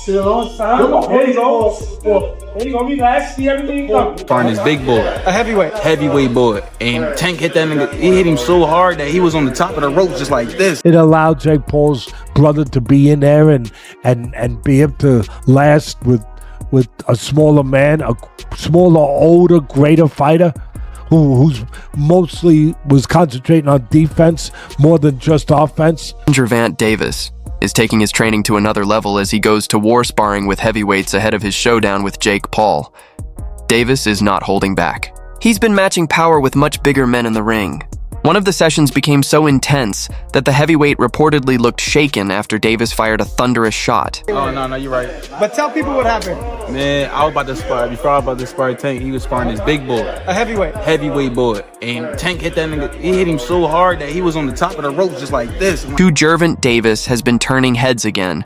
Still on time. There you go. There you go. Relax. See everything coming. Sparring this big boy. A heavyweight. Heavyweight boy. And Tank hit that nigga. He hit him so hard that he was on the top of the rope just like this. It allowed Jake Paul's brother to be in there and be able to last with a smaller man, a smaller, older, greater fighter who's mostly was concentrating on defense more than just offense. Gervonta Davis is taking his training to another level as he goes to war sparring with heavyweights ahead of his showdown with Jake Paul. Davis is not holding back. He's been matching power with much bigger men in the ring. One of the sessions became so intense that the heavyweight reportedly looked shaken after Davis fired a thunderous shot. Oh, no, you're right. But tell people what happened. Man, I was about to spar. Before I was about to spar Tank, he was sparring this big boy. A heavyweight. Heavyweight boy. And Tank hit that nigga. He hit him so hard that he was on the top of the rope just like this. Gervonta Davis has been turning heads again,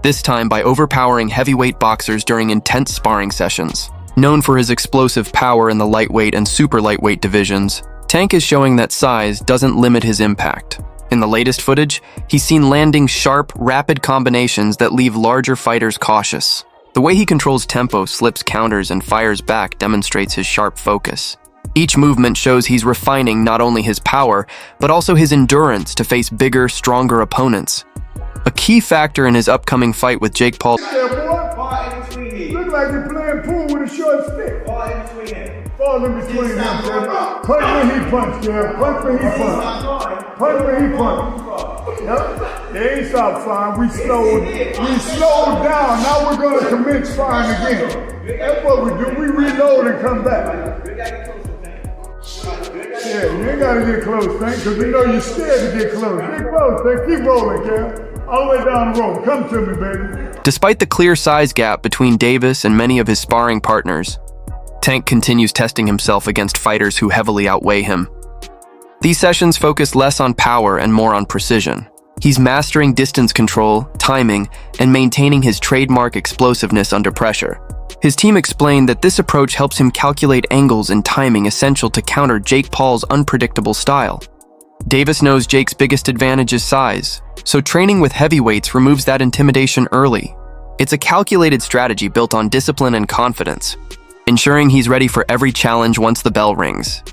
this time by overpowering heavyweight boxers during intense sparring sessions. Known for his explosive power in the lightweight and super lightweight divisions, Tank is showing that size doesn't limit his impact. In the latest footage, he's seen landing sharp, rapid combinations that leave larger fighters cautious. The way he controls tempo, slips counters, and fires back demonstrates his sharp focus. Each movement shows he's refining not only his power, but also his endurance to face bigger, stronger opponents. A key factor in his upcoming fight with Jake Paul. Look like you're playing pool with a short stick. Fall in between them, Kev. Punch when he punch, Kev. Punch when he punch. Punch when he punch. Yep. They ain't stopped firing. We slowed down. Now we're gonna commence firing again. That's what we do. We reload and come back. Yeah, you ain't gotta get close, Tank, because we know you're scared to get close. Get close, Tank. Keep rolling, Kev. All the way down the road. Come to me, baby. Despite the clear size gap between Davis and many of his sparring partners, Tank continues testing himself against fighters who heavily outweigh him. These sessions focus less on power and more on precision. He's mastering distance control, timing, and maintaining his trademark explosiveness under pressure. His team explained that this approach helps him calculate angles and timing essential to counter Jake Paul's unpredictable style. Davis knows Jake's biggest advantage is size, so training with heavyweights removes that intimidation early. It's a calculated strategy built on discipline and confidence, ensuring he's ready for every challenge once the bell rings.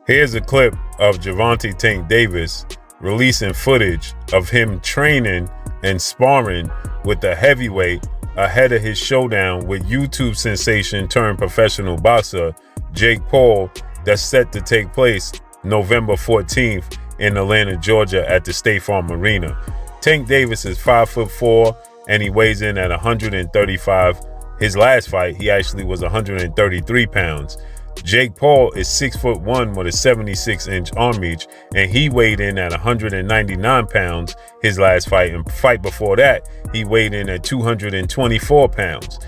Here's a clip of Gervonta Tank Davis releasing footage of him training and sparring with the heavyweight ahead of his showdown with YouTube sensation turned professional boxer Jake Paul, that's set to take place November 14th in Atlanta, Georgia at the State Farm Arena. Tank Davis is 5'4" and he weighs in at 135. His last fight, he actually was 133 pounds. Jake Paul is 6'1" with a 76-inch arm reach, and he weighed in at 199 pounds his last fight. And fight before that, he weighed in at 224 pounds.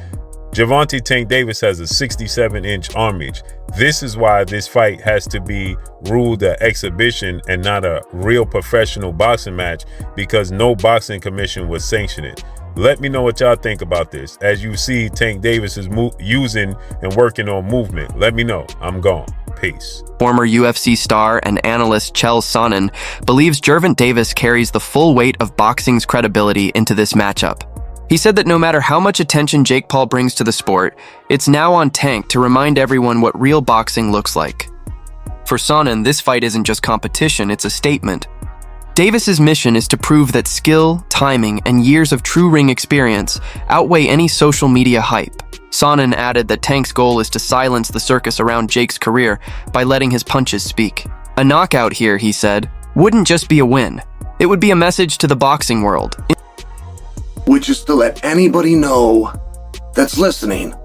Gervonta Tank Davis has a 67-inch arm reach. This is why this fight has to be ruled an exhibition and not a real professional boxing match, because no boxing commission would sanction it. Let me know what y'all think about this. As you see, Tank Davis is using and working on movement. Let me know. I'm gone. Peace. Former UFC star and analyst Chael Sonnen believes Gervonta Davis carries the full weight of boxing's credibility into this matchup. He said that no matter how much attention Jake Paul brings to the sport, it's now on Tank to remind everyone what real boxing looks like. For Sonnen, this fight isn't just competition, it's a statement. Davis's mission is to prove that skill, timing, and years of true ring experience outweigh any social media hype. Sonnen added that Tank's goal is to silence the circus around Jake's career by letting his punches speak. A knockout here, he said, wouldn't just be a win. It would be a message to the boxing world. Which is to let anybody know that's listening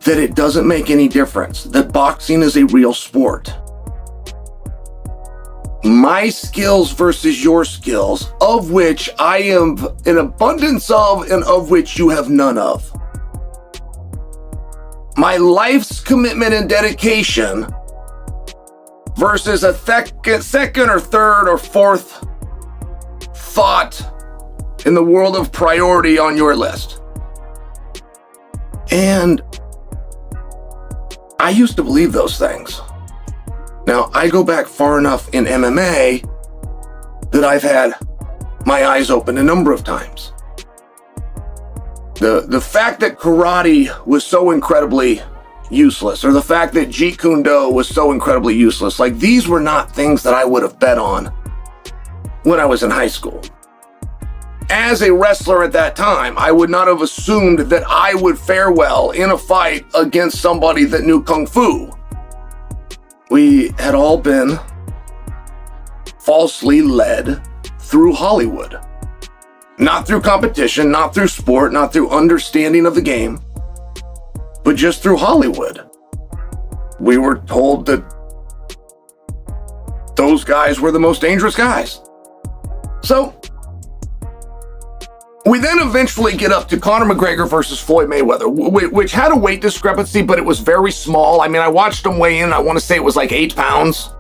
that it doesn't make any difference, that boxing is a real sport. My skills versus your skills, of which I am an abundance of and of which you have none of. My life's commitment and dedication versus a second or third or fourth thought in the world of priority on your list. And I used to believe those things. Now, I go back far enough in MMA that I've had my eyes open a number of times. The fact that karate was so incredibly useless, or the fact that Jeet Kune Do was so incredibly useless, like these were not things that I would have bet on when I was in high school. As a wrestler at that time, I would not have assumed that I would fare well in a fight against somebody that knew Kung Fu. We had all been falsely led through Hollywood. Not through competition, not through sport, not through understanding of the game, but just through Hollywood. We were told that those guys were the most dangerous guys. So, we then eventually get up to Conor McGregor versus Floyd Mayweather, which had a weight discrepancy, but it was very small. I mean, I watched him weigh in, I want to say it was like 8 pounds.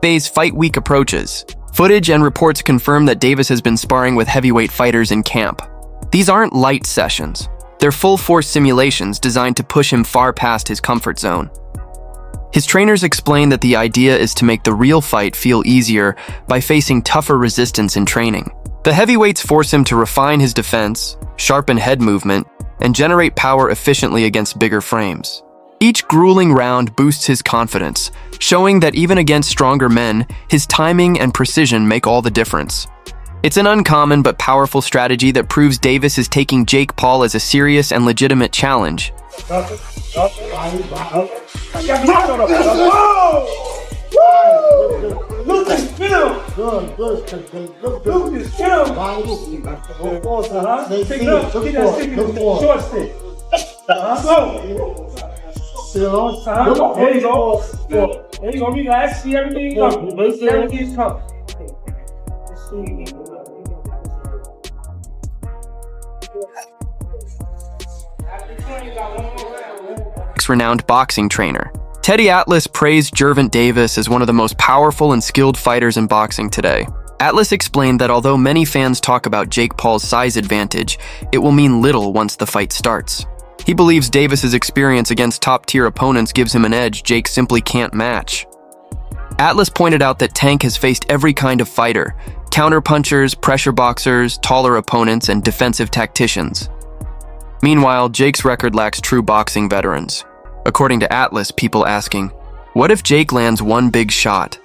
Bay's fight week approaches. Footage and reports confirm that Davis has been sparring with heavyweight fighters in camp. These aren't light sessions. They're full-force simulations designed to push him far past his comfort zone. His trainers explain that the idea is to make the real fight feel easier by facing tougher resistance in training. The heavyweights force him to refine his defense, sharpen head movement, and generate power efficiently against bigger frames. Each grueling round boosts his confidence, showing that even against stronger men, his timing and precision make all the difference. It's an uncommon but powerful strategy that proves Davis is taking Jake Paul as a serious and legitimate challenge. Lucas, film! Good. Lucas, film! Take notes. Get that stick in the short stick. Go. There you go. There you go. Relax. See everything coming. Everything's coming. Renowned boxing trainer. Teddy Atlas praised Gervonta Davis as one of the most powerful and skilled fighters in boxing today. Atlas explained that although many fans talk about Jake Paul's size advantage, it will mean little once the fight starts. He believes Davis's experience against top-tier opponents gives him an edge Jake simply can't match. Atlas pointed out that Tank has faced every kind of fighter: counterpunchers, pressure boxers, taller opponents, and defensive tacticians. Meanwhile, Jake's record lacks true boxing veterans. According to Atlas, people asking, what if Jake lands one big shot?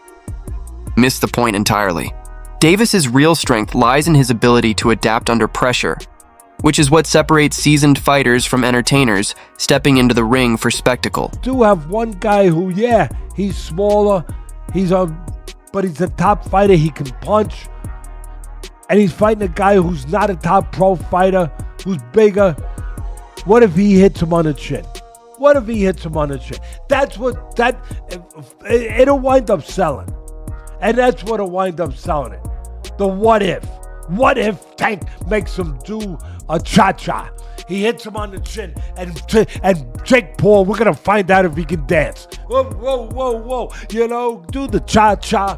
Missed the point entirely. Davis's real strength lies in his ability to adapt under pressure, which is what separates seasoned fighters from entertainers stepping into the ring for spectacle. Do have one guy who, he's smaller, but he's a top fighter, he can punch, and he's fighting a guy who's not a top pro fighter, who's bigger. What if he hits him on the chin? It'll wind up selling. And that's what'll wind up selling it. The what if. What if Tank makes him do a cha-cha? He hits him on the chin, and Jake Paul, we're gonna find out if he can dance. Whoa. Do the cha-cha.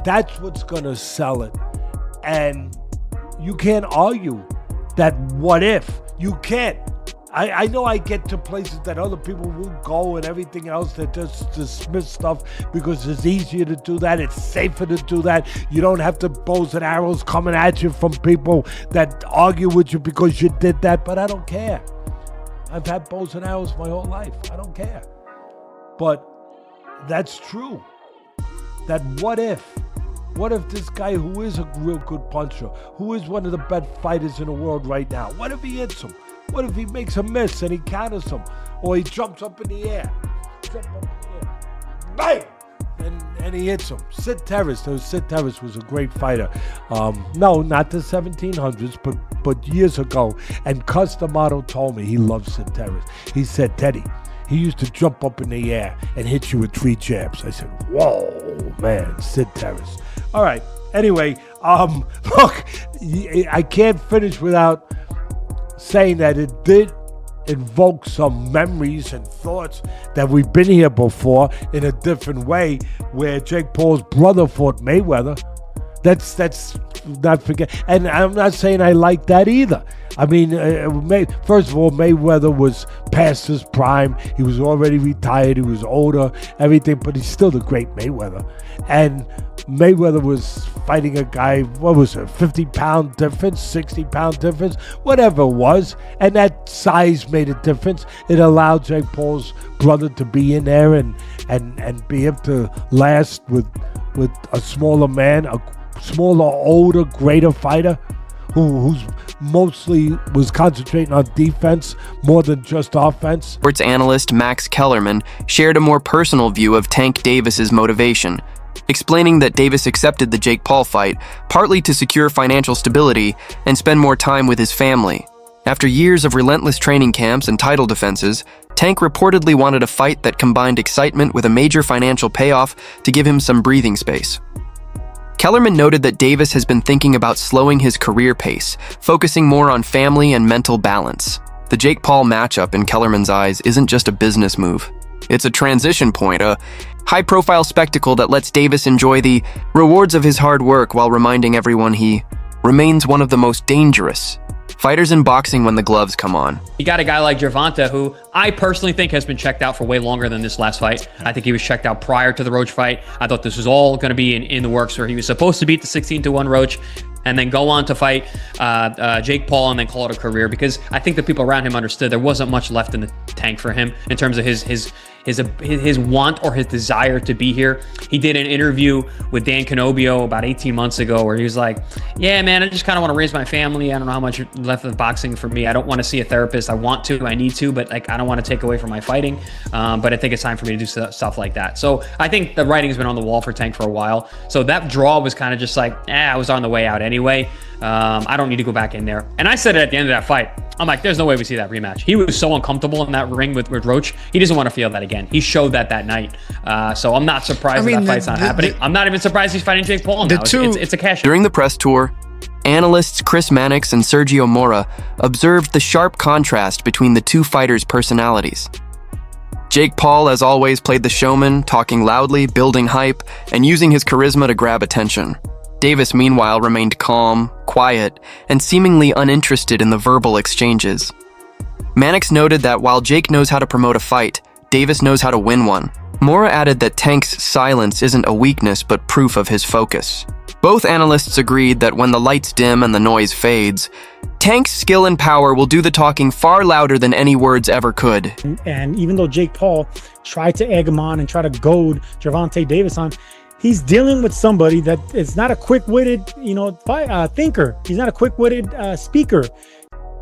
That's what's gonna sell it. And you can't argue that what if. You can't. I know I get to places that other people won't go and everything else, that just dismiss stuff because it's easier to do that, it's safer to do that. You don't have the bows and arrows coming at you from people that argue with you because you did that, but I don't care. I've had bows and arrows my whole life. I don't care. But that's true. That what if this guy who is a real good puncher, who is one of the best fighters in the world right now, what if he hits him? What if he makes a miss and he counters him? Or he jumps up in the air. Bang! And he hits him. Sid Terrace was a great fighter. No, not the 1700s, but years ago. And Cus D'Amato told me he loves Sid Terrace. He said, Teddy, he used to jump up in the air and hit you with 3 jabs. I said, whoa, man, Sid Terrace. All right, anyway, look, I can't finish without saying that it did invoke some memories and thoughts that we've been here before in a different way, where Jake Paul's brother fought Mayweather. That's not forget. And I'm not saying I like that either. I mean, first of all, Mayweather was past his prime. He was already retired. He was older, everything, but he's still the great Mayweather. And Mayweather was fighting a guy, what was it, 50-pound difference, 60-pound difference, whatever it was. And that size made a difference. It allowed Jake Paul's brother to be in there and be able to last with a smaller man, a smaller, older, greater fighter who's mostly was concentrating on defense more than just offense. Sports analyst Max Kellerman shared a more personal view of Tank Davis's motivation, explaining that Davis accepted the Jake Paul fight partly to secure financial stability and spend more time with his family. After years of relentless training camps and title defenses, Tank reportedly wanted a fight that combined excitement with a major financial payoff to give him some breathing space. Kellerman noted that Davis has been thinking about slowing his career pace, focusing more on family and mental balance. The Jake Paul matchup, in Kellerman's eyes, isn't just a business move. It's a transition point, a high-profile spectacle that lets Davis enjoy the rewards of his hard work while reminding everyone he remains one of the most dangerous fighters in boxing when the gloves come on. You got a guy like Gervonta, who I personally think has been checked out for way longer than this last fight. I think he was checked out prior to the Roach fight. I thought this was all going to be in the works, where he was supposed to beat the 16-1 Roach and then go on to fight Jake Paul and then call it a career, because I think the people around him understood there wasn't much left in the tank for him in terms of his want or his desire to be here. He did an interview with Dan Canobio about 18 months ago where he was like, yeah, man, I just kind of want to raise my family. I don't know how much left of boxing for me. I don't want to see a therapist. I want to, I need to, but like, I don't want to take away from my fighting. But I think it's time for me to do stuff like that. So I think the writing's been on the wall for Tank for a while. So that draw was kind of just like, I was on the way out anyway. I don't need to go back in there. And I said it at the end of that fight. I'm like, there's no way we see that rematch. He was so uncomfortable in that ring with Roach. He doesn't want to feel that again. He showed that night. So I'm not surprised that fight's not happening. I'm not even surprised he's fighting Jake Paul now. It's a cash. During the press tour, analysts Chris Mannix and Sergio Mora observed the sharp contrast between the two fighters' personalities. Jake Paul, as always, played the showman, talking loudly, building hype, and using his charisma to grab attention. Davis, meanwhile, remained calm, quiet, and seemingly uninterested in the verbal exchanges. Mannix noted that while Jake knows how to promote a fight, Davis knows how to win one. Mora added that Tank's silence isn't a weakness but proof of his focus. Both analysts agreed that when the lights dim and the noise fades, Tank's skill and power will do the talking far louder than any words ever could. And even though Jake Paul tried to egg him on and try to goad Gervonta Davis on, he's dealing with somebody that is not a quick-witted, thinker. He's not a quick-witted speaker.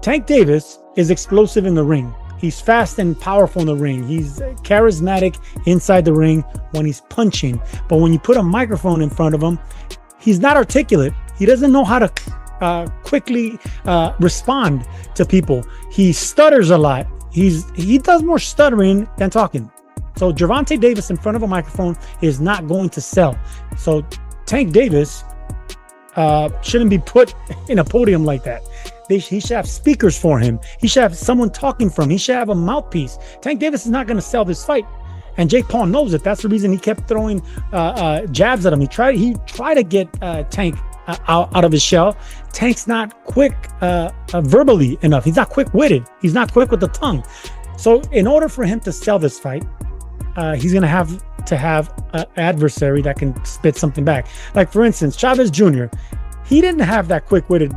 Tank Davis is explosive in the ring. He's fast and powerful in the ring. He's charismatic inside the ring when he's punching. But when you put a microphone in front of him, he's not articulate. He doesn't know how to quickly respond to people. He stutters a lot. He does more stuttering than talking. So Gervonta Davis in front of a microphone is not going to sell. So Tank Davis shouldn't be put in a podium like that. He should have speakers for him. He should have someone talking for him. He should have a mouthpiece. Tank Davis is not going to sell this fight. And Jake Paul knows it. That's the reason he kept throwing jabs at him. He tried to get Tank out of his shell. Tank's not quick verbally enough. He's not quick-witted. He's not quick with the tongue. So in order for him to sell this fight, he's going to have an adversary that can spit something back. Like, for instance, Chavez Jr., he didn't have that quick-witted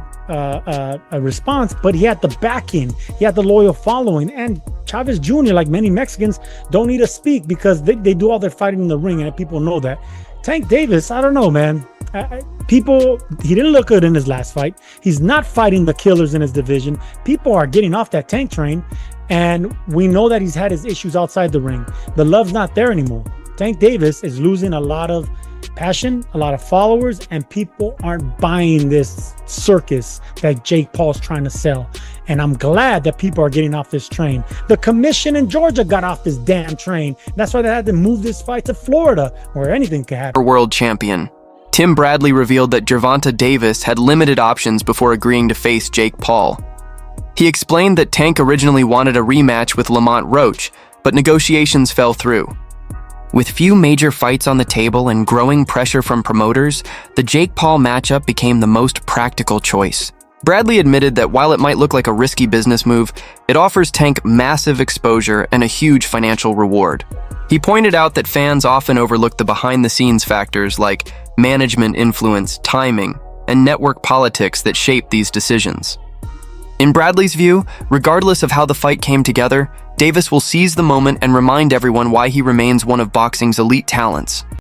response, but he had the backing. He had the loyal following. And Chavez Jr., like many Mexicans, don't need to speak because they do all their fighting in the ring, and people know that. Tank Davis, I don't know, man. He didn't look good in his last fight. He's not fighting the killers in his division. People are getting off that Tank train. And we know that he's had his issues outside the ring. The love's not there anymore. Tank Davis is losing a lot of passion, a lot of followers, and people aren't buying this circus that Jake Paul's trying to sell. And I'm glad that people are getting off this train. The commission in Georgia got off this damn train. That's why they had to move this fight to Florida, where anything could happen. World champion Tim Bradley revealed that Gervonta Davis had limited options before agreeing to face Jake Paul. He explained that Tank originally wanted a rematch with Lamont Roach, but negotiations fell through. With few major fights on the table and growing pressure from promoters, the Jake Paul matchup became the most practical choice. Bradley admitted that while it might look like a risky business move, it offers Tank massive exposure and a huge financial reward. He pointed out that fans often overlook the behind-the-scenes factors like management influence, timing, and network politics that shape these decisions. In Bradley's view, regardless of how the fight came together, Davis will seize the moment and remind everyone why he remains one of boxing's elite talents.